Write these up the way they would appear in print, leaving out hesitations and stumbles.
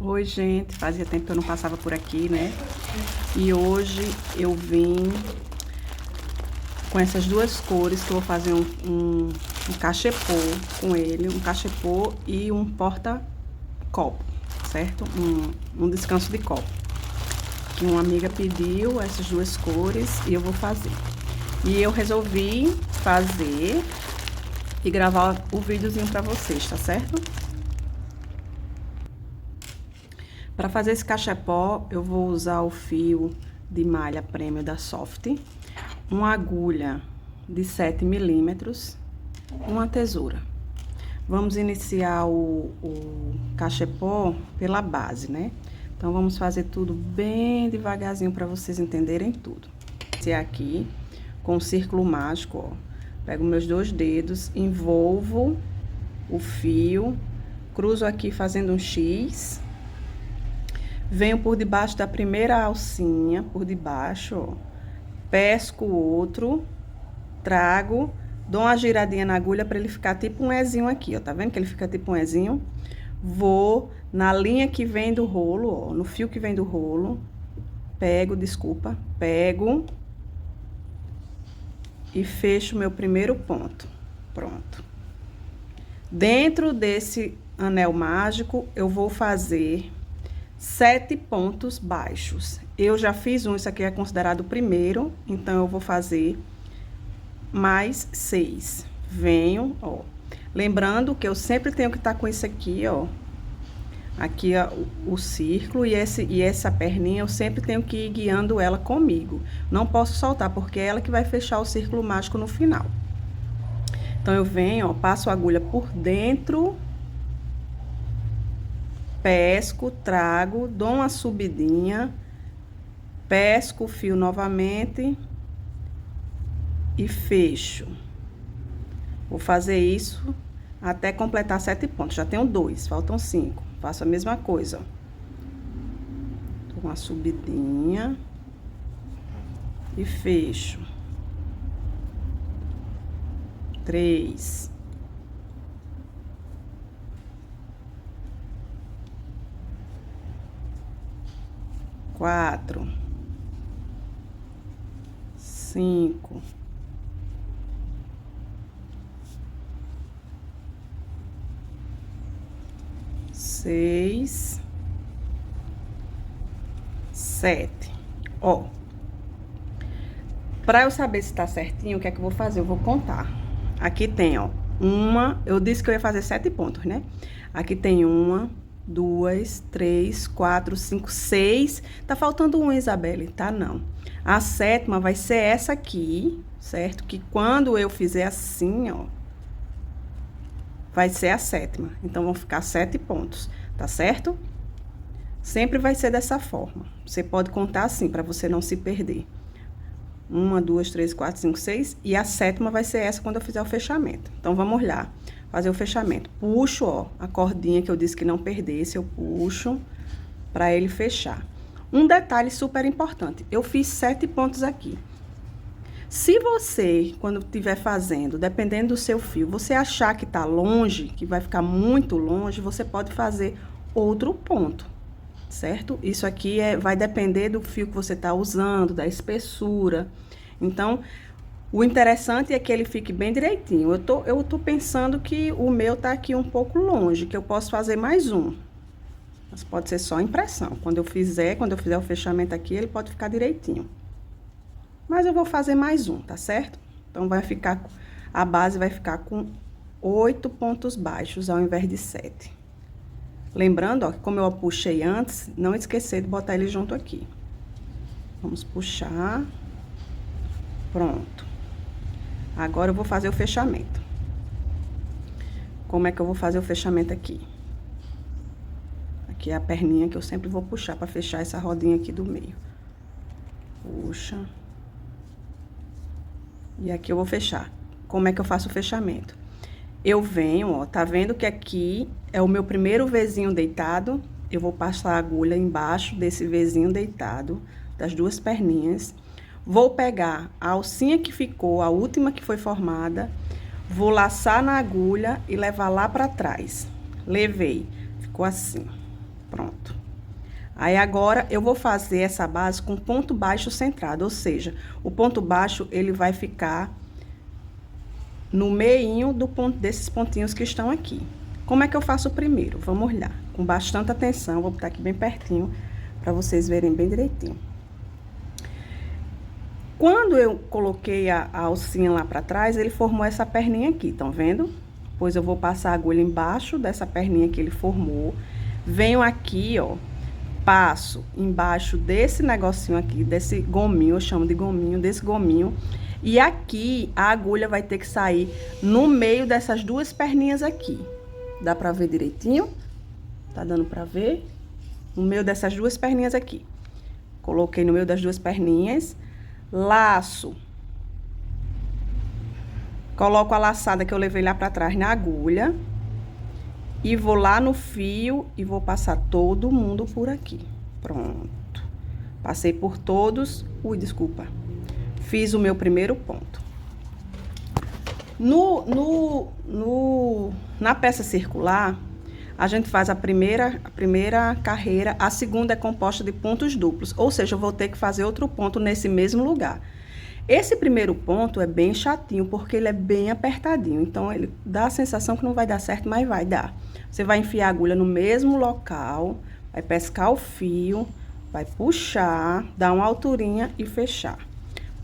Oi, gente, fazia tempo que eu não passava por aqui, né? E hoje eu vim com essas duas cores que eu vou fazer um cachepô com ele, um cachepô e um porta-copo, certo? Um descanso de copo. Que uma amiga pediu essas duas cores e eu vou fazer. E eu resolvi fazer e gravar o videozinho pra vocês, tá certo? Para fazer esse cachepó, eu vou usar o fio de malha Premium da Soft, uma agulha de 7 milímetros, uma tesoura. Vamos iniciar o cachepó pela base, né? Então, vamos fazer tudo bem devagarzinho para vocês entenderem tudo. Esse aqui, com o círculo mágico, ó. Pego meus dois dedos, envolvo o fio, cruzo aqui fazendo um X. Venho por debaixo da primeira alcinha, por debaixo, ó. Pesco o outro, trago, dou uma giradinha na agulha para ele ficar tipo um Ezinho aqui, ó. Tá vendo que ele fica tipo um Ezinho? Vou na linha que vem do rolo, ó, no fio que vem do rolo. Pego e fecho meu primeiro ponto. Pronto. Dentro desse anel mágico, eu vou fazer 7 pontos baixos. Eu já fiz um, isso aqui é considerado o primeiro, então eu vou fazer mais 6. Venho, ó. Lembrando que eu sempre tenho que estar com isso aqui, ó. Aqui, ó, o círculo e essa perninha, eu sempre tenho que ir guiando ela comigo. Não posso soltar, porque é ela que vai fechar o círculo mágico no final. Então, eu venho, ó, passo a agulha por dentro, pesco, trago, dou uma subidinha, pesco o fio novamente e fecho. Vou fazer isso até completar 7 pontos. Já tenho 2, faltam 5. Faço a mesma coisa, ó. Dou uma subidinha e fecho. 3. 4, 5, 6, 7. Ó, pra eu saber se tá certinho, o que é que eu vou fazer? Eu vou contar. Aqui tem, ó, eu disse que eu ia fazer 7 pontos, né? Aqui tem 1, 2, 3, 4, 5, 6. Tá faltando um, Isabelle, tá? Não. A 7ª vai ser essa aqui, certo? Que quando eu fizer assim, ó, vai ser a 7ª. Então, vão ficar 7 pontos, tá certo? Sempre vai ser dessa forma. Você pode contar assim, pra você não se perder. 1, 2, 3, 4, 5, 6. E a 7ª vai ser essa quando eu fizer o fechamento. Então, vamos lá. Fazer o fechamento. Puxo, ó, a cordinha que eu disse que não perdesse, eu puxo pra ele fechar. Um detalhe super importante, eu fiz 7 pontos aqui. Se você, quando estiver fazendo, dependendo do seu fio, você achar que tá longe, que vai ficar muito longe, você pode fazer outro ponto, certo? Isso aqui vai depender do fio que você tá usando, da espessura. Então, o interessante é que ele fique bem direitinho. Eu tô pensando que o meu tá aqui um pouco longe, que eu posso fazer mais um. Mas pode ser só impressão. Quando eu fizer o fechamento aqui, ele pode ficar direitinho. Mas eu vou fazer mais um, tá certo? Então, a base vai ficar com 8 pontos baixos ao invés de 7. Lembrando, ó, que como eu puxei antes, não esquecer de botar ele junto aqui. Vamos puxar. Pronto. Agora, eu vou fazer o fechamento. Como é que eu vou fazer o fechamento aqui? Aqui é a perninha que eu sempre vou puxar pra fechar essa rodinha aqui do meio. Puxa. E aqui eu vou fechar. Como é que eu faço o fechamento? Eu venho, ó, tá vendo que aqui é o meu primeiro Vzinho deitado? Eu vou passar a agulha embaixo desse Vzinho deitado, das duas perninhas. Vou pegar a alcinha que ficou, a última que foi formada, vou laçar na agulha e levar lá pra trás. Levei, ficou assim. Pronto. Aí, agora, eu vou fazer essa base com ponto baixo centrado, ou seja, o ponto baixo, ele vai ficar no meinho do ponto, desses pontinhos que estão aqui. Como é que eu faço o primeiro? Vamos lá, com bastante atenção, vou botar aqui bem pertinho, pra vocês verem bem direitinho. Quando eu coloquei a alcinha lá pra trás, ele formou essa perninha aqui, estão vendo? Pois eu vou passar a agulha embaixo dessa perninha que ele formou. Venho aqui, ó, passo embaixo desse negocinho aqui, desse gominho, eu chamo de gominho, desse gominho. E aqui, a agulha vai ter que sair no meio dessas duas perninhas aqui. Dá pra ver direitinho? Tá dando pra ver? No meio dessas duas perninhas aqui. Coloquei no meio das duas perninhas. Laço. Coloco a laçada que eu levei lá pra trás na agulha. E vou lá no fio e vou passar todo mundo por aqui. Pronto. Passei por todos. Ui, desculpa. Fiz o meu primeiro ponto. Na peça circular, a gente faz a primeira carreira, a segunda é composta de pontos duplos. Ou seja, eu vou ter que fazer outro ponto nesse mesmo lugar. Esse primeiro ponto é bem chatinho, porque ele é bem apertadinho. Então, ele dá a sensação que não vai dar certo, mas vai dar. Você vai enfiar a agulha no mesmo local, vai pescar o fio, vai puxar, dar uma alturinha e fechar.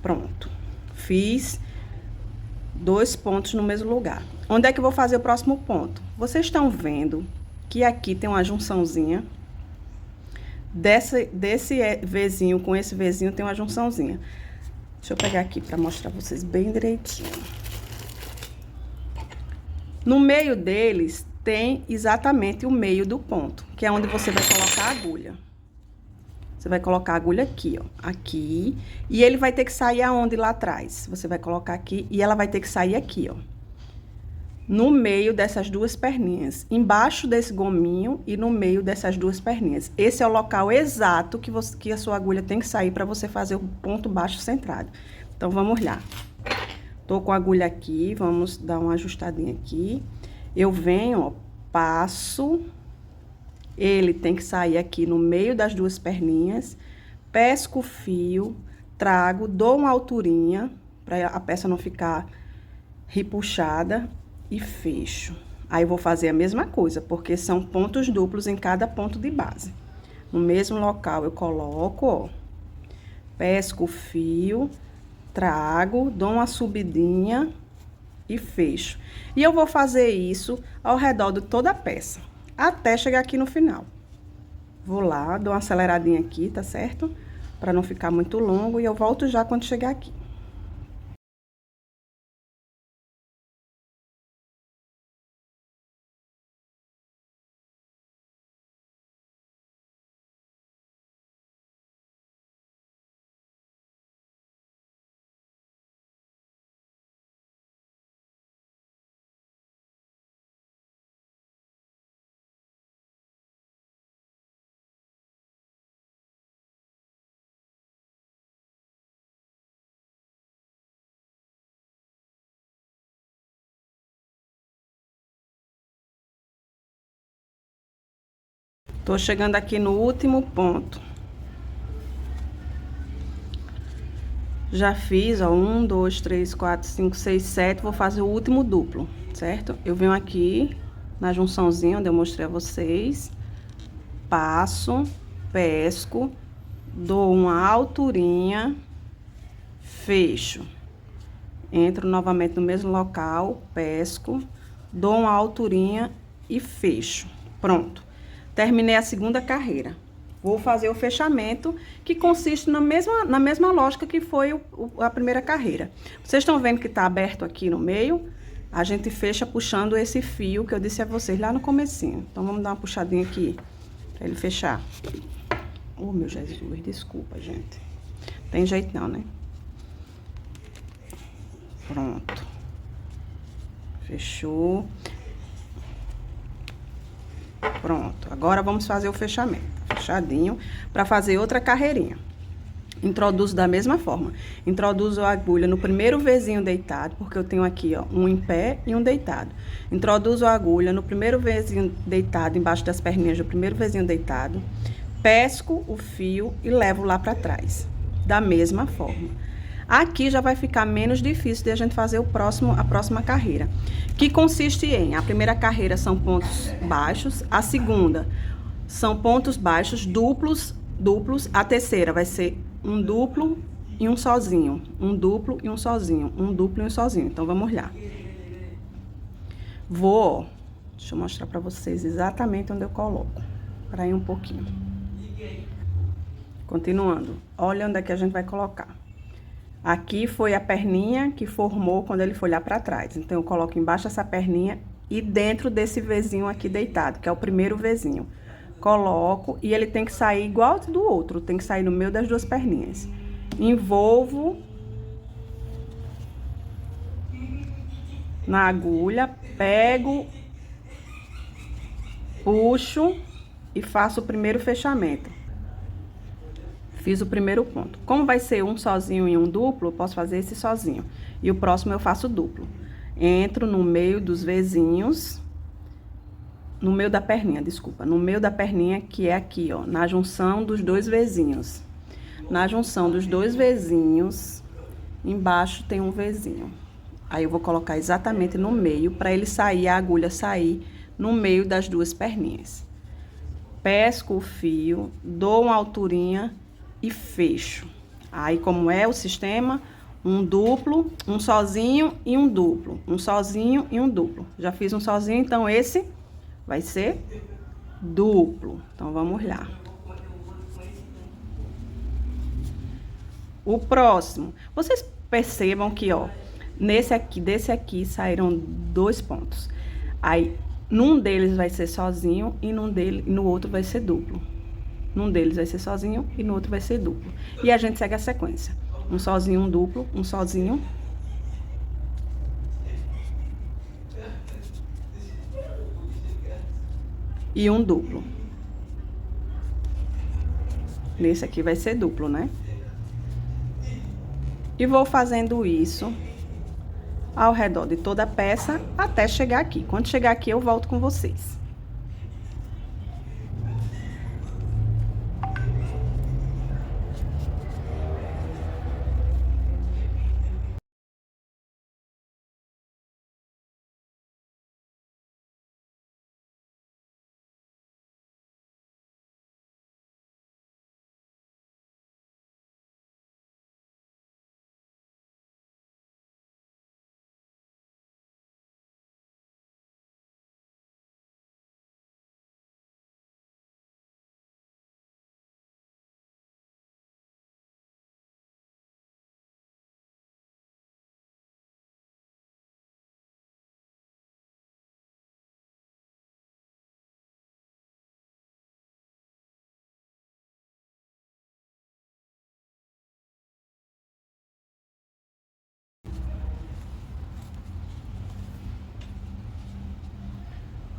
Pronto. Fiz 2 pontos no mesmo lugar. Onde é que eu vou fazer o próximo ponto? Vocês estão vendo que aqui tem uma junçãozinha. Desse Vzinho com esse Vzinho tem uma junçãozinha. Deixa eu pegar aqui pra mostrar pra vocês bem direitinho. No meio deles tem exatamente o meio do ponto, que é onde você vai colocar a agulha. Você vai colocar a agulha aqui, ó, aqui, e ele vai ter que sair aonde lá atrás? Você vai colocar aqui e ela vai ter que sair aqui, ó. No meio dessas duas perninhas, embaixo desse gominho e no meio dessas duas perninhas. Esse é o local exato que a sua agulha tem que sair para você fazer o ponto baixo centrado. Então, vamos lá. Tô com a agulha aqui, vamos dar uma ajustadinha aqui. Eu venho, ó, passo, ele tem que sair aqui no meio das duas perninhas, pesco o fio, trago, dou uma alturinha, para a peça não ficar repuxada. E fecho. Aí, eu vou fazer a mesma coisa, porque são pontos duplos em cada ponto de base. No mesmo local, eu coloco, ó, pesco o fio, trago, dou uma subidinha e fecho. E eu vou fazer isso ao redor de toda a peça, até chegar aqui no final. Vou lá, dou uma aceleradinha aqui, tá certo? Pra não ficar muito longo, e eu volto já quando chegar aqui. Tô chegando aqui no último ponto. Já fiz, ó, 1, 2, 3, 4, 5, 6, 7. Vou fazer o último duplo, certo? Eu venho aqui na junçãozinha onde eu mostrei a vocês. Passo, pesco, dou uma alturinha, fecho. Entro novamente no mesmo local, pesco, dou uma alturinha e fecho. Pronto. Terminei a segunda carreira. Vou fazer o fechamento, que consiste na mesma lógica que foi a primeira carreira. Vocês estão vendo que tá aberto aqui no meio? A gente fecha puxando esse fio que eu disse a vocês lá no comecinho. Então, vamos dar uma puxadinha aqui, pra ele fechar. Oh, meu Jesus, desculpa, gente. Tem jeito não, né? Pronto. Fechou. Pronto, agora vamos fazer o fechamento. Fechadinho, pra fazer outra carreirinha. Introduzo da mesma forma. Introduzo a agulha no primeiro Vzinho deitado, porque eu tenho aqui, ó, um em pé e um deitado. Introduzo a agulha no primeiro Vzinho deitado, embaixo das perninhas do primeiro Vzinho deitado. Pesco o fio e levo lá pra trás. Da mesma forma. Aqui já vai ficar menos difícil de a gente fazer a próxima carreira. Que consiste em, a primeira carreira são pontos baixos, a segunda são pontos baixos duplos, a terceira vai ser um duplo e um sozinho, um duplo e um sozinho, um duplo e um sozinho. Então, vamos lá. Deixa eu mostrar pra vocês exatamente onde eu coloco. Para ir um pouquinho. Continuando, olha onde é que a gente vai colocar. Aqui foi a perninha que formou quando ele foi lá pra trás. Então, eu coloco embaixo essa perninha e dentro desse Vzinho aqui deitado, que é o primeiro Vzinho. Coloco e ele tem que sair igual do outro, tem que sair no meio das duas perninhas. Envolvo na agulha, pego, puxo e faço o primeiro fechamento. Fiz o primeiro ponto. Como vai ser um sozinho e um duplo, eu posso fazer esse sozinho. E o próximo eu faço duplo. Entro no meio dos Vzinhos, no meio da perninha, desculpa. No meio da perninha, que é aqui, ó, na junção dos dois Vzinhos. Na junção dos dois Vzinhos, embaixo tem um Vzinho. Aí, eu vou colocar exatamente no meio, para ele sair, a agulha sair no meio das duas perninhas. Pesco o fio, dou uma alturinha e fecho. Aí, como é o sistema, um duplo, um sozinho e um duplo. Um sozinho e um duplo. Já fiz um sozinho, então esse vai ser duplo. Então, vamos lá. O próximo, vocês percebam que, ó, desse aqui saíram 2 pontos. Aí, num deles vai ser sozinho e no outro vai ser duplo. Num deles vai ser sozinho e no outro vai ser duplo. E a gente segue a sequência. Um sozinho, um duplo, um sozinho. E um duplo. Nesse aqui vai ser duplo, né? E vou fazendo isso ao redor de toda a peça até chegar aqui. Quando chegar aqui, eu volto com vocês.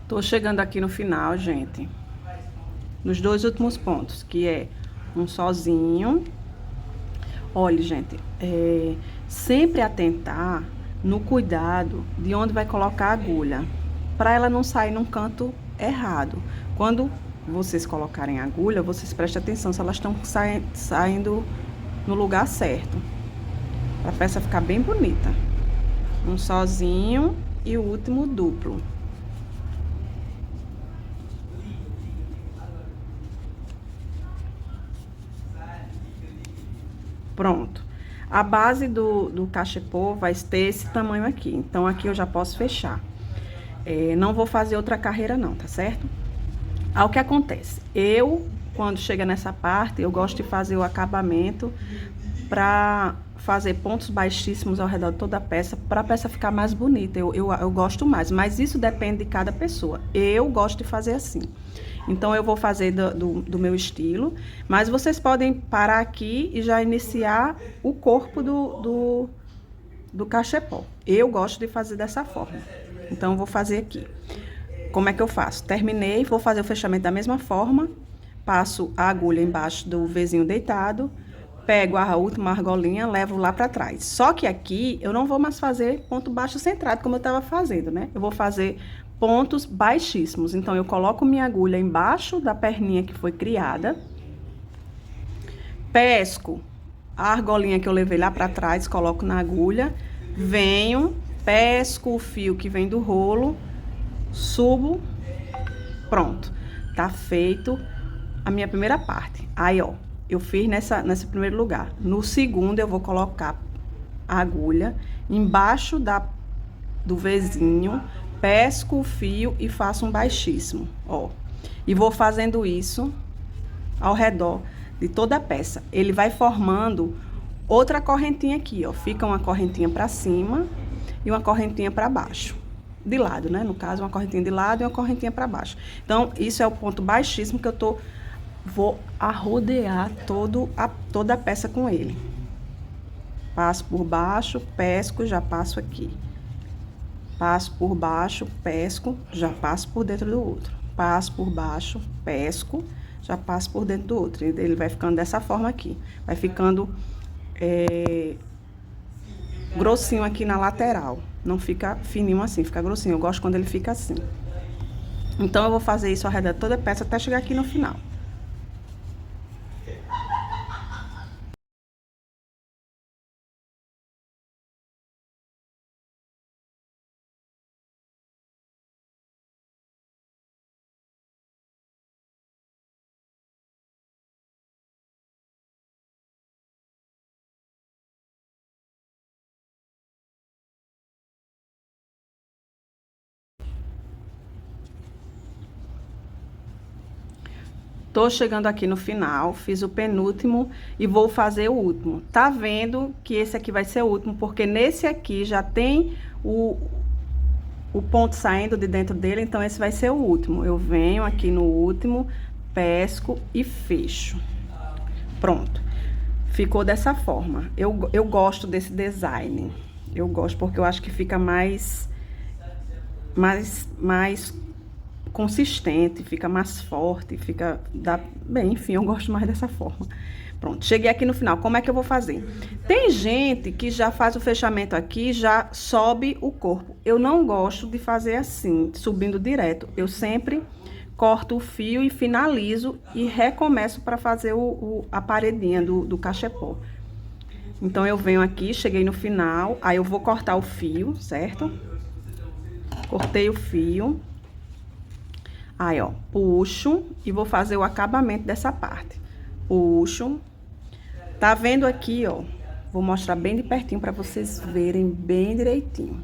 Tô chegando aqui no final, gente. Nos 2 últimos pontos, que é um sozinho. Olha, gente, sempre atentar no cuidado de onde vai colocar a agulha, para ela não sair num canto errado. Quando vocês colocarem a agulha, vocês prestem atenção se elas estão saindo no lugar certo, para a peça ficar bem bonita. Um sozinho e o último duplo. Pronto. A base do cachepô vai ter esse tamanho aqui. Então, aqui eu já posso fechar. Não vou fazer outra carreira não, tá certo? Aí, o que acontece? Quando chega nessa parte, eu gosto de fazer o acabamento pra fazer pontos baixíssimos ao redor de toda a peça, pra peça ficar mais bonita. Eu gosto mais, mas isso depende de cada pessoa. Eu gosto de fazer assim. Então, eu vou fazer do meu estilo, mas vocês podem parar aqui e já iniciar o corpo do cachepô. Eu gosto de fazer dessa forma. Então, eu vou fazer aqui. Como é que eu faço? Terminei, vou fazer o fechamento da mesma forma. Passo a agulha embaixo do Vzinho deitado, pego a última argolinha, levo lá pra trás. Só que aqui eu não vou mais fazer ponto baixo centrado como eu tava fazendo, né? Eu vou fazer pontos baixíssimos. Então, eu coloco minha agulha embaixo da perninha que foi criada. Pesco a argolinha que eu levei lá pra trás, coloco na agulha. Venho, pesco o fio que vem do rolo, subo, pronto. Tá feito a minha primeira parte. Aí, ó, eu fiz nesse primeiro lugar. No segundo, eu vou colocar a agulha embaixo do Vzinho, pesco o fio e faço um baixíssimo, ó. E vou fazendo isso ao redor de toda a peça. Ele vai formando outra correntinha aqui, ó. Fica uma correntinha pra cima e uma correntinha pra baixo. De lado, né? No caso, uma correntinha de lado e uma correntinha pra baixo. Então, isso é o ponto baixíssimo que eu vou arrodear toda a peça com ele. Passo por baixo, pesco, já passo aqui. Passo por baixo, pesco, já passo por dentro do outro. Passo por baixo, pesco, já passo por dentro do outro. Ele vai ficando dessa forma aqui. Vai ficando grossinho aqui na lateral. Não fica fininho assim, fica grossinho. Eu gosto quando ele fica assim. Então, eu vou fazer isso ao redor de toda a peça até chegar aqui no final. Tô chegando aqui no final, fiz o penúltimo e vou fazer o último. Tá vendo que esse aqui vai ser o último, porque nesse aqui já tem o ponto saindo de dentro dele, então esse vai ser o último. Eu venho aqui no último, pesco e fecho. Pronto. Ficou dessa forma. Eu gosto desse design. Eu gosto porque eu acho que fica mais consistente, fica mais forte, bem, enfim, eu gosto mais dessa forma. Pronto, cheguei aqui no final. Como é que eu vou fazer? Tem gente que já faz o fechamento aqui, já sobe o corpo. Eu não gosto de fazer assim, subindo direto. Eu sempre corto o fio e finalizo e recomeço para fazer a paredinha do cachepô. Então, eu venho aqui, cheguei no final, aí eu vou cortar o fio, certo? Cortei o fio. Aí, ó, puxo e vou fazer o acabamento dessa parte. Puxo. Tá vendo aqui, ó? Vou mostrar bem de pertinho pra vocês verem bem direitinho.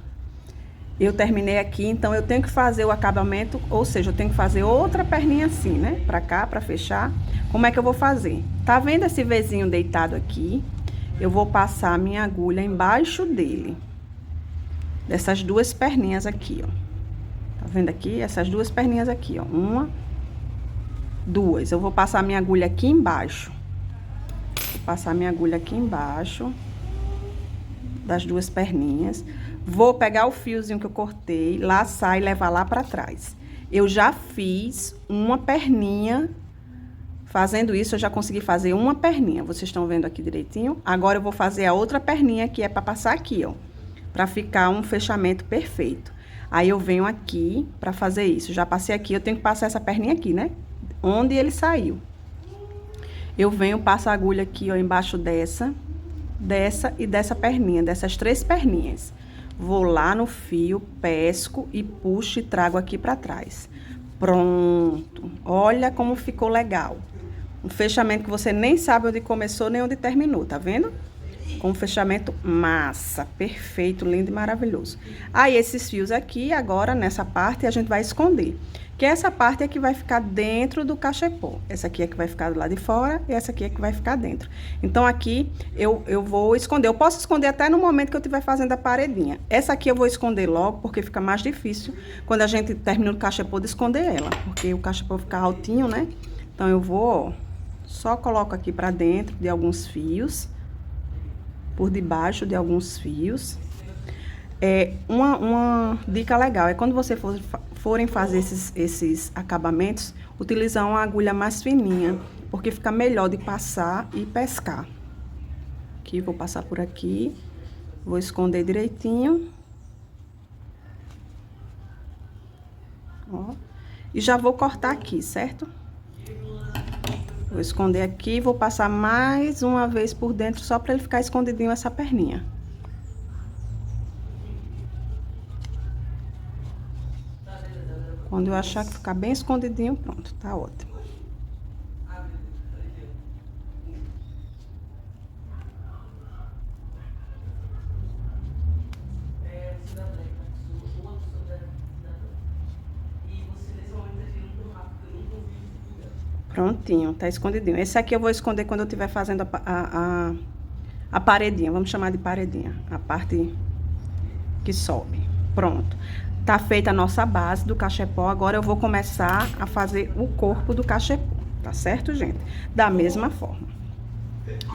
Eu terminei aqui, então eu tenho que fazer o acabamento, ou seja, eu tenho que fazer outra perninha assim, né? Pra cá, pra fechar. Como é que eu vou fazer? Tá vendo esse Vzinho deitado aqui? Eu vou passar a minha agulha embaixo dele. Dessas duas perninhas aqui, ó. Tá vendo aqui? Essas duas perninhas aqui, ó. Uma, duas. Eu vou passar a minha agulha aqui embaixo. Vou passar a minha agulha aqui embaixo das duas perninhas. Vou pegar o fiozinho que eu cortei, laçar e levar lá pra trás. Eu já fiz uma perninha. Fazendo isso, eu já consegui fazer uma perninha. Vocês estão vendo aqui direitinho? Agora, eu vou fazer a outra perninha, que é pra passar aqui, ó. Pra ficar um fechamento perfeito. Aí, eu venho aqui pra fazer isso. Já passei aqui, eu tenho que passar essa perninha aqui, né? Onde ele saiu. Eu venho, passo a agulha aqui, ó, embaixo dessa e dessa perninha, dessas três perninhas. Vou lá no fio, pesco e puxo e trago aqui pra trás. Pronto. Olha como ficou legal. Um fechamento que você nem sabe onde começou nem onde terminou, tá vendo? Com um fechamento massa, perfeito, lindo e maravilhoso. Aí, esses fios aqui, agora, nessa parte, a gente vai esconder. Que essa parte é que vai ficar dentro do cachepô. Essa aqui é que vai ficar do lado de fora e essa aqui é que vai ficar dentro. Então, aqui, eu vou esconder. Eu posso esconder até no momento que eu estiver fazendo a paredinha. Essa aqui eu vou esconder logo, porque fica mais difícil quando a gente termina o cachepô de esconder ela. Porque o cachepô fica altinho, né? Então, eu vou, ó, só coloco aqui pra dentro de alguns fios. Por debaixo de alguns fios. Uma dica legal é quando você forem fazer esses acabamentos, utilizar uma agulha mais fininha, porque fica melhor de passar e pescar. Aqui, vou passar por aqui. Vou esconder direitinho. Ó. E já vou cortar aqui, certo? Vou esconder aqui e vou passar mais uma vez por dentro, só pra ele ficar escondidinho essa perninha. Quando eu achar que ficar bem escondidinho, pronto, tá ótimo. Prontinho, tá escondidinho. Esse aqui eu vou esconder quando eu estiver fazendo a paredinha, vamos chamar de paredinha, a parte que sobe. Pronto. Tá feita a nossa base do cachepô, agora eu vou começar a fazer o corpo do cachepô, tá certo, gente? Da mesma forma.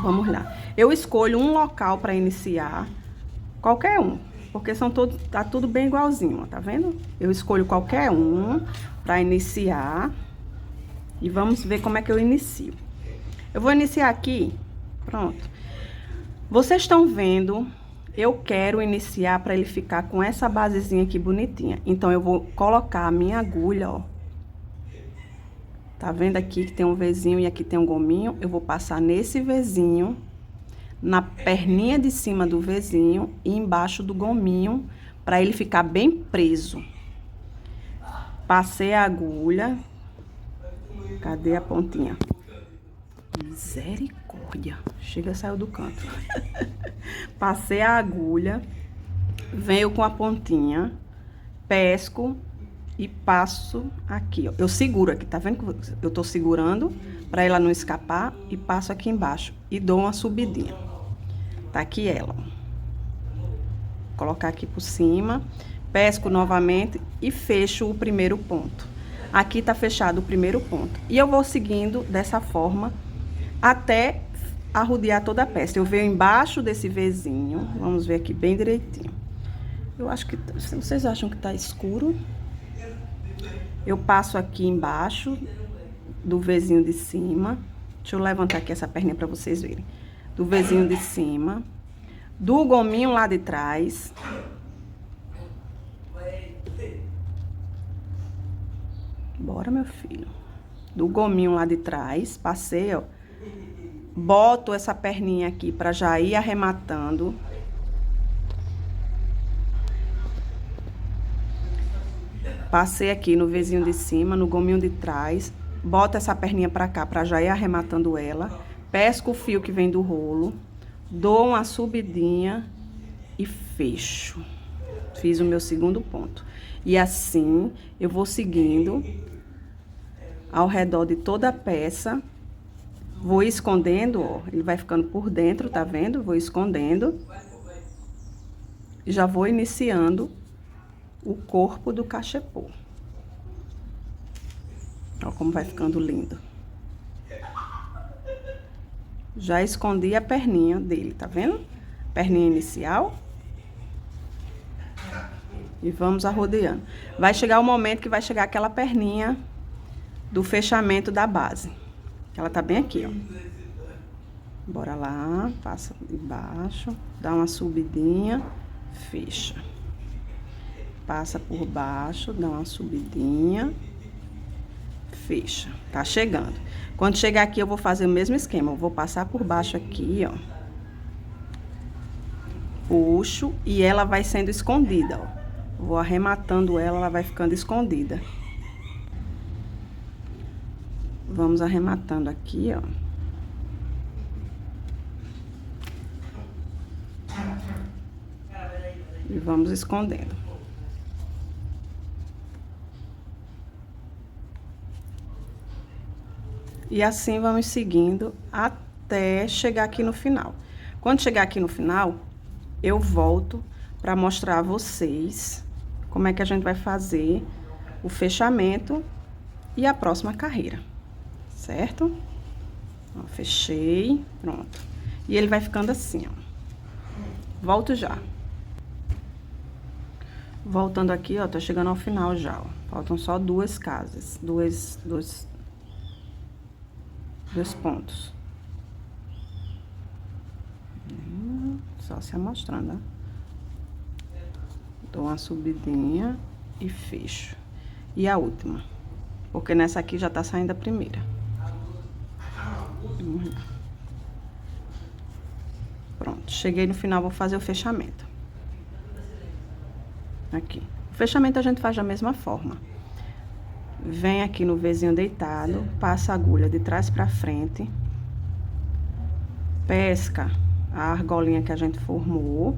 Vamos lá. Eu escolho um local pra iniciar, qualquer um, porque são todos, tá tudo bem igualzinho, ó, tá vendo? Eu escolho qualquer um pra iniciar. E vamos ver como é que eu inicio. Eu vou iniciar aqui, pronto. Vocês estão vendo, eu quero iniciar para ele ficar com essa basezinha aqui bonitinha. Então, eu vou colocar a minha agulha, ó. Tá vendo aqui que tem um Vzinho e aqui tem um gominho? Eu vou passar nesse Vzinho, na perninha de cima do Vzinho e embaixo do gominho, para ele ficar bem preso. Passei a agulha. Cadê a pontinha? Misericórdia. Chega, saiu do canto. Passei a agulha. Venho com a pontinha. Pesco. E passo aqui, ó. Eu seguro aqui, tá vendo que eu tô segurando pra ela não escapar. E passo aqui embaixo. E dou uma subidinha. Tá aqui ela, ó. Vou colocar aqui por cima. Pesco novamente e fecho o primeiro ponto. Aqui tá fechado o primeiro ponto. E eu vou seguindo dessa forma até arrodear toda a peça. Eu venho embaixo desse Vzinho. Vamos ver aqui bem direitinho. Eu acho que... Vocês acham que tá escuro? Eu passo aqui embaixo do Vzinho de cima. Deixa eu levantar aqui essa perninha pra vocês verem. Do Vzinho de cima. Do gominho lá de trás. Bora, meu filho. Do gominho lá de trás, passei, ó. Boto essa perninha aqui pra já ir arrematando. Passei aqui no Vzinho de cima, no gominho de trás. Boto essa perninha pra cá pra já ir arrematando ela. Pesco o fio que vem do rolo. Dou uma subidinha e fecho. Fiz o meu segundo ponto. E assim, eu vou seguindo ao redor de toda a peça. Vou escondendo, ó. Ele vai ficando por dentro, tá vendo? Vou escondendo. E já vou iniciando o corpo do cachepô. Ó como vai ficando lindo. Já escondi a perninha dele, tá vendo? Perninha inicial. E vamos arrodeando. Vai chegar o momento que vai chegar aquela perninha do fechamento da base. Ela tá bem aqui, ó. Bora lá, passa embaixo, dá uma subidinha, fecha. Passa por baixo, dá uma subidinha, fecha. Tá chegando. Quando chegar aqui, eu vou fazer o mesmo esquema. Eu vou passar por baixo aqui, ó. Puxo e ela vai sendo escondida, ó. Vou arrematando ela, ela vai ficando escondida. Vamos arrematando aqui, ó. E vamos escondendo. E assim vamos seguindo até chegar aqui no final. Quando chegar aqui no final, eu volto para mostrar a vocês como é que a gente vai fazer o fechamento e a próxima carreira. Certo? Ó, fechei, pronto. E ele vai ficando assim, ó. Volto já. Voltando aqui, ó, tô chegando ao final já, ó. Faltam só duas casas, dois pontos. Só se amostrando, ó. Dou uma subidinha e fecho. E a última, porque nessa aqui já tá saindo a primeira. Pronto, cheguei no final, vou fazer o fechamento. Aqui. O fechamento a gente faz da mesma forma. Vem aqui no Vzinho deitado, passa a agulha de trás pra frente. Pesca a argolinha que a gente formou,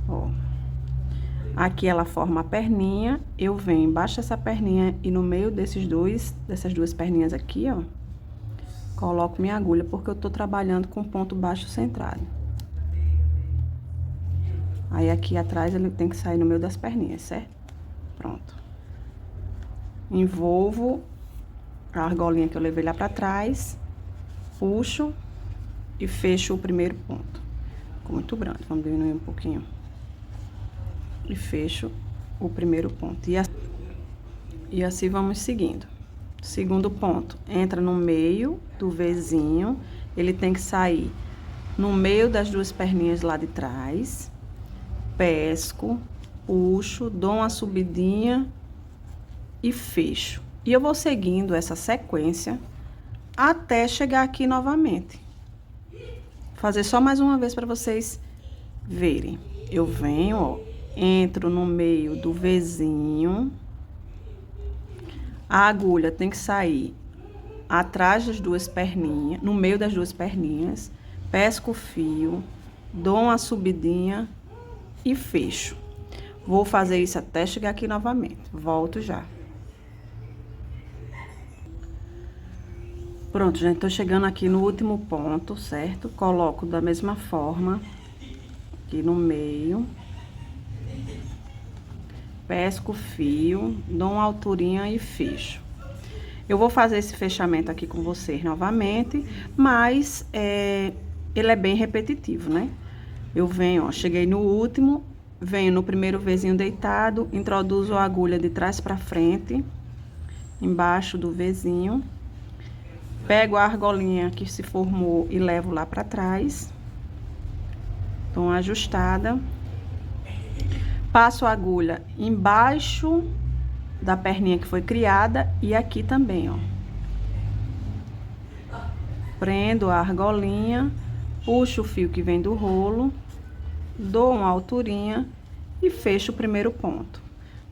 ó. Aqui ela forma a perninha, eu venho embaixo dessa perninha e no meio dessas duas perninhas aqui, ó, coloco minha agulha, porque eu tô trabalhando com ponto baixo centrado. Aí aqui atrás ele tem que sair no meio das perninhas, certo? Pronto. Envolvo a argolinha que eu levei lá pra trás, puxo e fecho o primeiro ponto. Ficou muito grande, vamos diminuir um pouquinho. E fecho o primeiro ponto. E assim vamos seguindo. Segundo ponto, entra no meio do Vzinho, ele tem que sair no meio das duas perninhas lá de trás. Pesco, puxo, dou uma subidinha e fecho. E eu vou seguindo essa sequência até chegar aqui novamente. Fazer só mais uma vez para vocês verem. Eu venho, ó, entro no meio do Vzinho. A agulha tem que sair atrás das duas perninhas, no meio das duas perninhas. Pesco o fio, dou uma subidinha e fecho. Vou fazer isso até chegar aqui novamente. Volto já. Pronto, gente, tô chegando aqui no último ponto, certo? Coloco da mesma forma aqui no meio. Pesco o fio, dou uma alturinha e fecho. Eu vou fazer esse fechamento aqui com vocês novamente, mas ele é bem repetitivo, né? Eu venho, ó, cheguei no último, venho no primeiro Vzinho deitado, introduzo a agulha de trás pra frente, embaixo do Vzinho. Pego a argolinha que se formou e levo lá pra trás. Dou uma ajustada. Passo a agulha embaixo da perninha que foi criada e aqui também, ó. Prendo a argolinha, puxo o fio que vem do rolo, dou uma alturinha e fecho o primeiro ponto.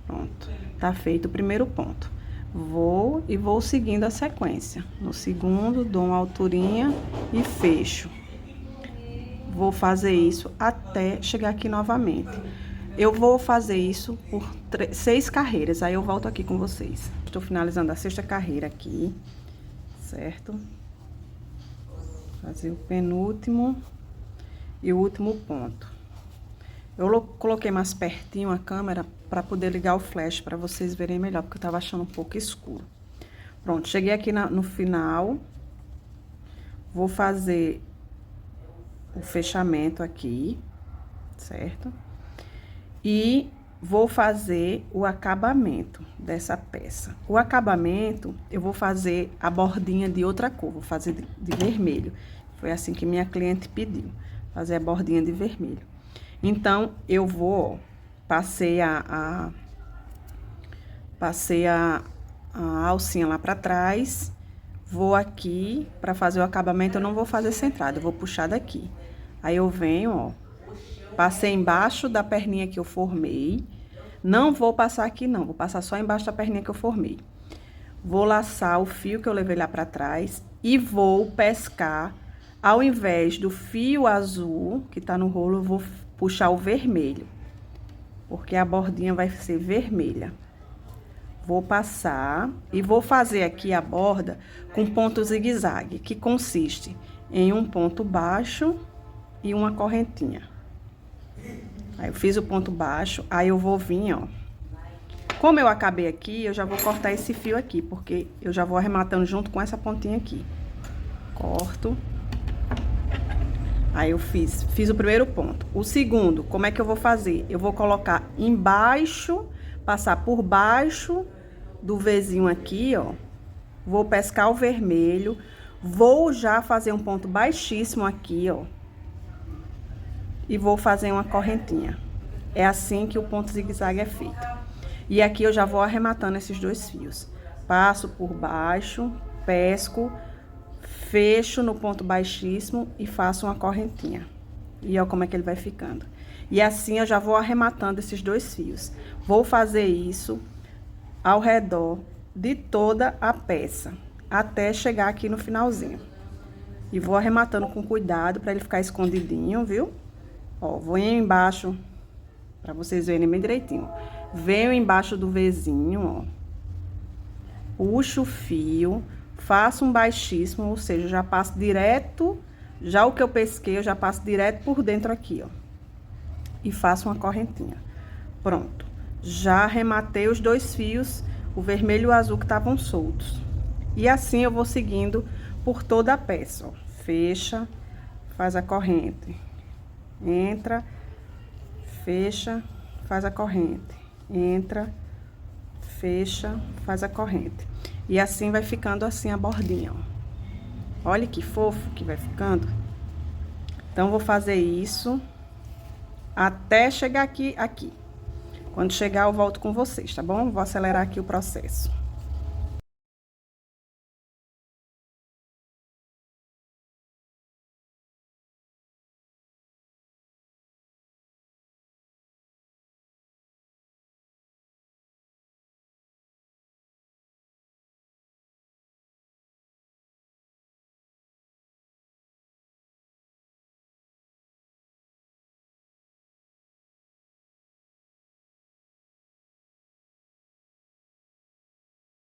Pronto, tá feito o primeiro ponto. Vou seguindo a sequência. No segundo, dou uma alturinha e fecho. Vou fazer isso até chegar aqui novamente. Eu vou fazer isso por 6 carreiras, aí eu volto aqui com vocês. Estou finalizando a 6ª carreira aqui, certo? Fazer o penúltimo e o último ponto. Eu coloquei mais pertinho a câmera para poder ligar o flash para vocês verem melhor, porque eu tava achando um pouco escuro. Pronto, cheguei aqui no final. Vou fazer o fechamento aqui, certo? E vou fazer o acabamento dessa peça. O acabamento, eu vou fazer a bordinha de outra cor, vou fazer de vermelho. Foi assim que minha cliente pediu, fazer a bordinha de vermelho. Então, eu vou, passei a alcinha lá pra trás, vou aqui, pra fazer o acabamento, eu não vou fazer centrado, eu vou puxar daqui. Aí, eu venho, ó, passei embaixo da perninha que eu formei, não vou passar aqui não, vou passar só embaixo da perninha que eu formei. Vou laçar o fio que eu levei lá pra trás e vou pescar, ao invés do fio azul, que tá no rolo, eu vou puxar o vermelho, porque a bordinha vai ser vermelha. Vou passar e vou fazer aqui a borda com ponto zigue-zague, que consiste em um ponto baixo e uma correntinha. Aí, eu fiz o ponto baixo, aí eu vou vir, ó. Como eu acabei aqui, eu já vou cortar esse fio aqui, porque eu já vou arrematando junto com essa pontinha aqui. Corto. Aí, eu fiz o primeiro ponto. O segundo, como é que eu vou fazer? Eu vou colocar embaixo, passar por baixo do Vzinho aqui, ó. Vou pescar o vermelho. Vou já fazer um ponto baixíssimo aqui, ó. e vou fazer uma correntinha. É assim que o ponto zigue-zague é feito. E aqui eu já vou arrematando esses 2 fios. Passo por baixo, pesco, fecho no ponto baixíssimo e faço uma correntinha. E ó como é que ele vai ficando. E assim eu já vou arrematando esses 2 fios. Vou fazer isso ao redor de toda a peça, até chegar aqui no finalzinho. E vou arrematando com cuidado para ele ficar escondidinho, viu? Ó, vou embaixo, para vocês verem bem direitinho. Venho embaixo do Vzinho, ó. Puxo o fio, faço um baixíssimo, ou seja, já passo direto, já o que eu pesquei, eu já passo direto por dentro aqui, ó. E faço uma correntinha. Pronto. Já arrematei os 2 fios, o vermelho e o azul que estavam soltos. E assim eu vou seguindo por toda a peça, ó. Fecha, faz a corrente. Entra, fecha, faz a corrente. Entra, fecha, faz a corrente. E assim vai ficando assim a bordinha, ó. Olha que fofo que vai ficando. Então, vou fazer isso até chegar aqui. Quando chegar, eu volto com vocês, tá bom? Vou acelerar aqui o processo.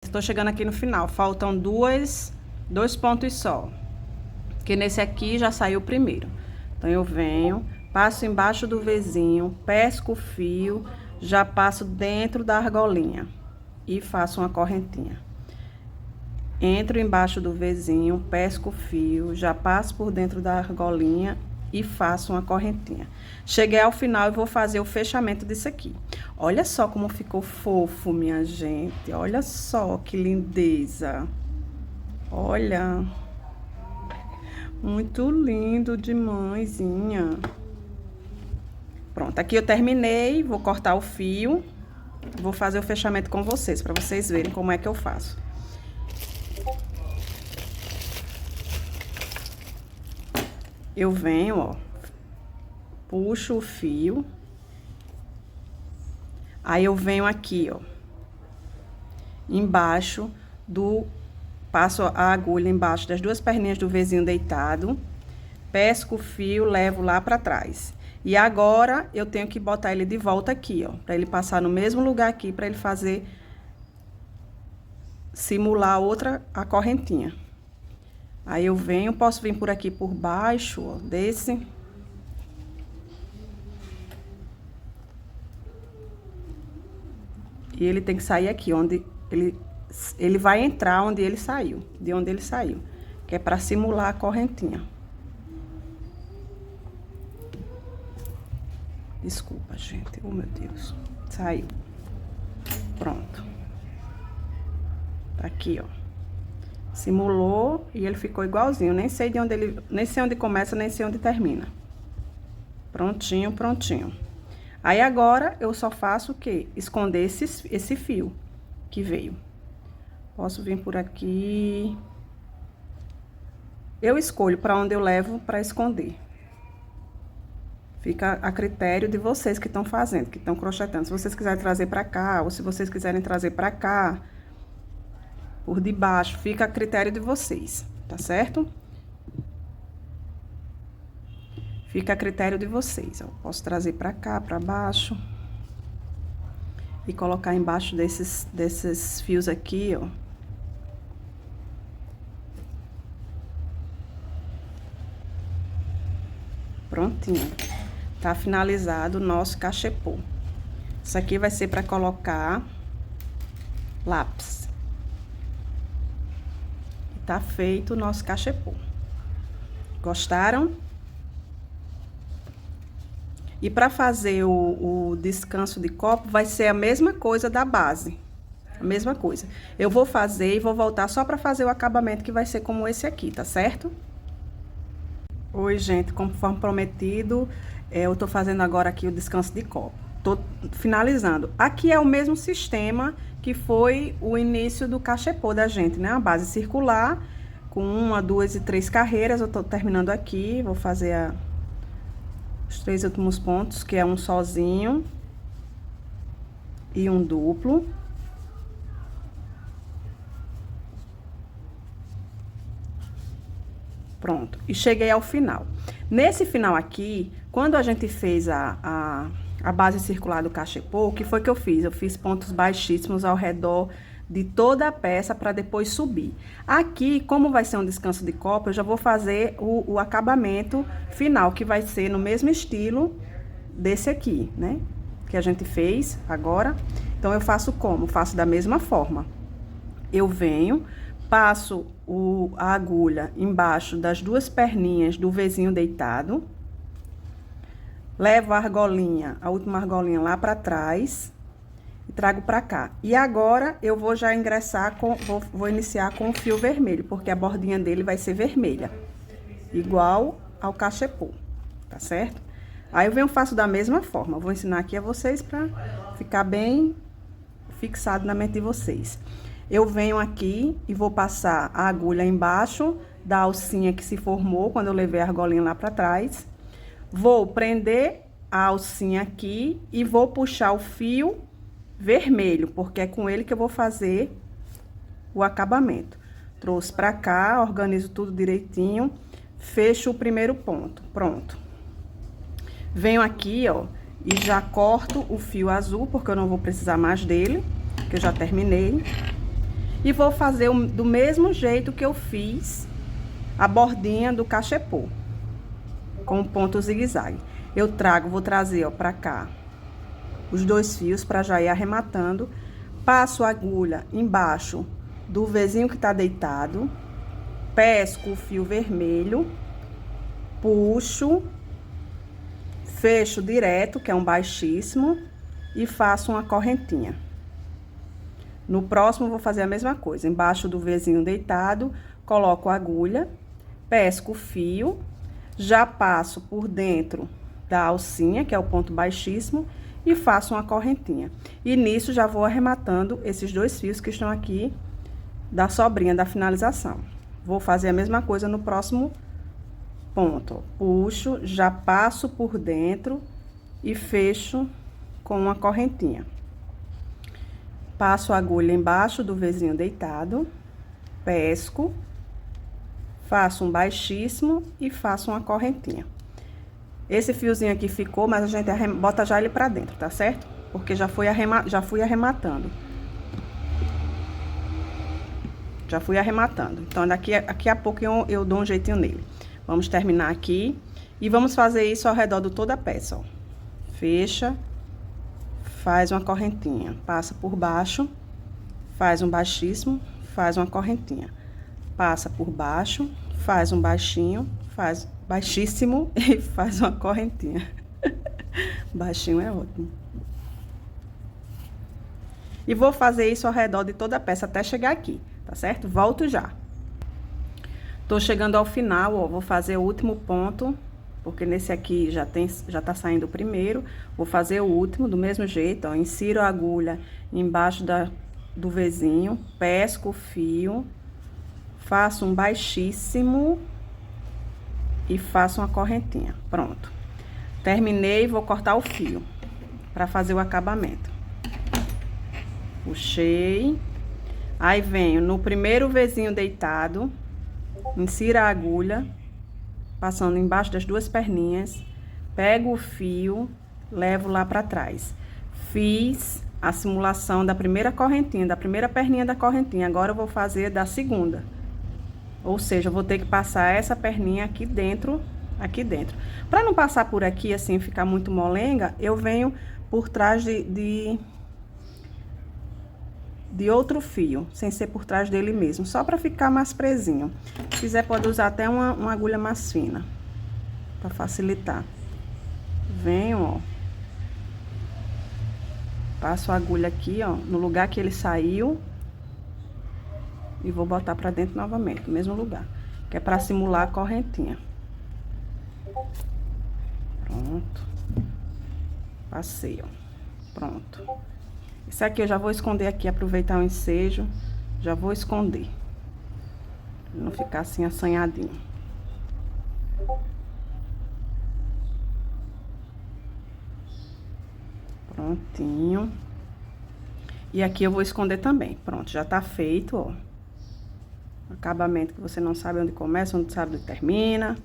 Estou chegando aqui no final, faltam dois pontos só. Que nesse aqui já saiu o primeiro. Então, eu venho, passo embaixo do Vzinho, pesco o fio, já passo dentro da argolinha e faço uma correntinha. Entro embaixo do Vzinho, pesco o fio, já passo por dentro da argolinha e faço uma correntinha. Cheguei ao final e vou fazer o fechamento disso aqui. Olha só como ficou fofo, minha gente. Olha só que lindeza. Olha. Muito lindo de mãezinha. Pronto, aqui eu terminei. Vou cortar o fio. Vou fazer o fechamento com vocês, para vocês verem como é que eu faço. Eu venho, ó, puxo o fio, aí eu venho aqui, ó, embaixo passo a agulha embaixo das 2 perninhas do Vzinho deitado, pesco o fio, levo lá pra trás. E agora, eu tenho que botar ele de volta aqui, ó, pra ele passar no mesmo lugar aqui, pra ele simular a correntinha. Aí eu venho, posso vir por aqui por baixo, ó, desse. E ele tem que sair aqui, onde ele vai entrar onde ele saiu, de onde ele saiu. Que é pra simular a correntinha. Desculpa, gente. Oh, meu Deus. Saiu. Pronto. Tá aqui, ó. Simulou e ele ficou igualzinho. Nem sei onde começa, nem sei onde termina. Prontinho, prontinho. Aí agora eu só faço o quê? Esconder esse fio que veio. Posso vir por aqui. Eu escolho para onde eu levo para esconder. Fica a critério de vocês que estão fazendo, que estão crochetando. Se vocês quiserem trazer para cá, ou se vocês quiserem trazer para cá, por debaixo, fica a critério de vocês, tá certo? Fica a critério de vocês, ó. Posso trazer pra cá, pra baixo. E colocar embaixo desses fios aqui, ó. Prontinho. Tá finalizado o nosso cachepô. Isso aqui vai ser pra colocar lápis. Tá feito o nosso cachepô. Gostaram? E para fazer o descanso de copo, vai ser a mesma coisa da base. A mesma coisa. Eu vou fazer e vou voltar só para fazer o acabamento, que vai ser como esse aqui, tá certo? Oi, gente, conforme prometido, eu tô fazendo agora aqui o descanso de copo. Tô finalizando. Aqui é o mesmo sistema que foi o início do cachepô da gente, né? A base circular, com 1, 2 e 3 carreiras. Eu tô terminando aqui, vou fazer os 3 últimos pontos, que é um sozinho e um duplo. Pronto, e cheguei ao final. Nesse final aqui, quando a gente fez a base circular do cachepô, o que foi que eu fiz? Eu fiz pontos baixíssimos ao redor de toda a peça para depois subir. Aqui, como vai ser um descanso de copo, eu já vou fazer o acabamento final, que vai ser no mesmo estilo desse aqui, né? Que a gente fez agora. Então, eu faço como? Faço da mesma forma. Eu venho, passo a agulha embaixo das duas perninhas do Vzinho deitado, levo a argolinha, a última argolinha lá pra trás e trago pra cá. E agora eu vou já ingressar vou iniciar com o fio vermelho, porque a bordinha dele vai ser vermelha, igual ao cachepô, tá certo? Aí eu venho, faço da mesma forma, vou ensinar aqui a vocês pra ficar bem fixado na mente de vocês. Eu venho aqui e vou passar a agulha embaixo da alcinha que se formou quando eu levei a argolinha lá pra trás. Vou prender a alcinha aqui e vou puxar o fio vermelho, porque é com ele que eu vou fazer o acabamento. Trouxe pra cá, organizo tudo direitinho, fecho o primeiro ponto, pronto. Venho aqui, ó, e já corto o fio azul, porque eu não vou precisar mais dele, que eu já terminei. E vou fazer do mesmo jeito que eu fiz a bordinha do cachepô, com o ponto zigue-zague. Eu vou trazer, ó, pra cá, os 2 fios pra já ir arrematando. Passo a agulha embaixo do Vzinho que tá deitado, pesco o fio vermelho, puxo, fecho direto, que é um baixíssimo, e faço uma correntinha. No próximo, vou fazer a mesma coisa. Embaixo do Vzinho deitado, coloco a agulha, pesco o fio, já passo por dentro da alcinha, que é o ponto baixíssimo, e faço uma correntinha. E nisso, já vou arrematando esses 2 fios que estão aqui da sobrinha da finalização. Vou fazer a mesma coisa no próximo ponto. Puxo, já passo por dentro e fecho com uma correntinha. Passo a agulha embaixo do Vzinho deitado, pesco, faço um baixíssimo e faço uma correntinha. Esse fiozinho aqui ficou, mas a gente bota já ele pra dentro, tá certo? Porque já fui arrematando. Já fui arrematando. Então, daqui a pouco eu dou um jeitinho nele. Vamos terminar aqui e vamos fazer isso ao redor de toda a peça, ó. Fecha. Faz uma correntinha, passa por baixo, faz um baixíssimo, faz uma correntinha. Passa por baixo, faz um baixinho, faz baixíssimo e faz uma correntinha. Baixinho é ótimo. E vou fazer isso ao redor de toda a peça até chegar aqui, tá certo? Volto já. Tô chegando ao final, ó, vou fazer o último ponto. Porque nesse aqui já tá saindo o primeiro. Vou fazer o último do mesmo jeito, ó. Insiro a agulha embaixo do Vzinho, pesco o fio, faço um baixíssimo e faço uma correntinha. Pronto. Terminei, vou cortar o fio pra fazer o acabamento. Puxei. Aí venho no primeiro Vzinho deitado, insiro a agulha, passando embaixo das 2 perninhas, pego o fio, levo lá pra trás. Fiz a simulação da primeira correntinha, da primeira perninha da correntinha. Agora eu vou fazer da segunda. Ou seja, eu vou ter que passar essa perninha aqui dentro. Pra não passar por aqui, assim, ficar muito molenga, eu venho por trás de outro fio, sem ser por trás dele mesmo, só pra ficar mais presinho. Se quiser, pode usar até uma agulha mais fina, pra facilitar. Venho, ó. Passo a agulha aqui, ó, no lugar que ele saiu. E vou botar pra dentro novamente, no mesmo lugar. Que é pra simular a correntinha. Pronto. Passei, ó. Pronto. Isso aqui eu já vou esconder aqui, aproveitar o ensejo. Já vou esconder. Pra não ficar assim assanhadinho. Prontinho. E aqui eu vou esconder também. Pronto, já tá feito, ó. Acabamento que você não sabe onde começa, onde sabe onde termina.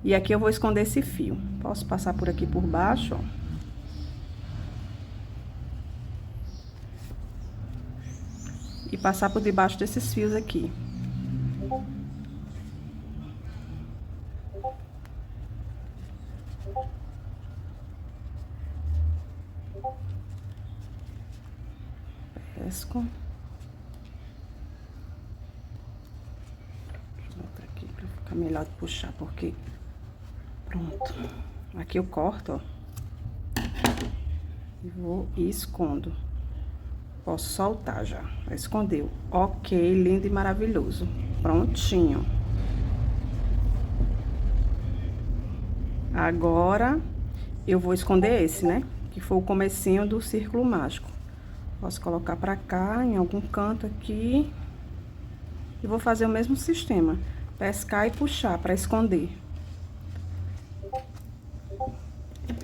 E aqui eu vou esconder esse fio. Posso passar por aqui por baixo, ó. E passar por debaixo desses fios aqui. Pesco. Deixa eu botar aqui pra ficar melhor de puxar, porque... Pronto. Aqui eu corto, ó. E vou e escondo. Posso soltar já. Escondeu. Ok, lindo e maravilhoso. Prontinho. Agora, eu vou esconder esse, né? Que foi o comecinho do círculo mágico. Posso colocar pra cá, em algum canto aqui. E vou fazer o mesmo sistema. Pescar e puxar pra esconder.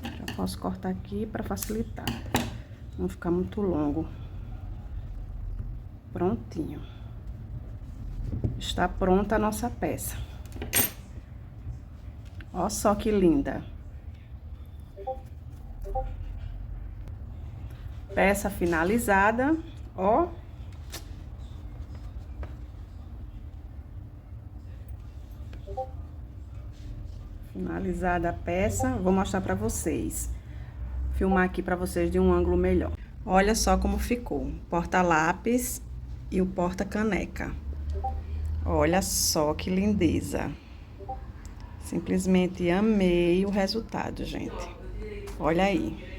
Já posso cortar aqui pra facilitar. Não ficar muito longo. Prontinho. Está pronta a nossa peça. Ó só que linda. Peça finalizada, ó. Finalizada a peça, vou mostrar pra vocês. Filmar aqui pra vocês de um ângulo melhor. Olha só como ficou. Porta-lápis e o porta-caneca. Olha só que lindeza. Simplesmente amei o resultado, gente. Olha aí.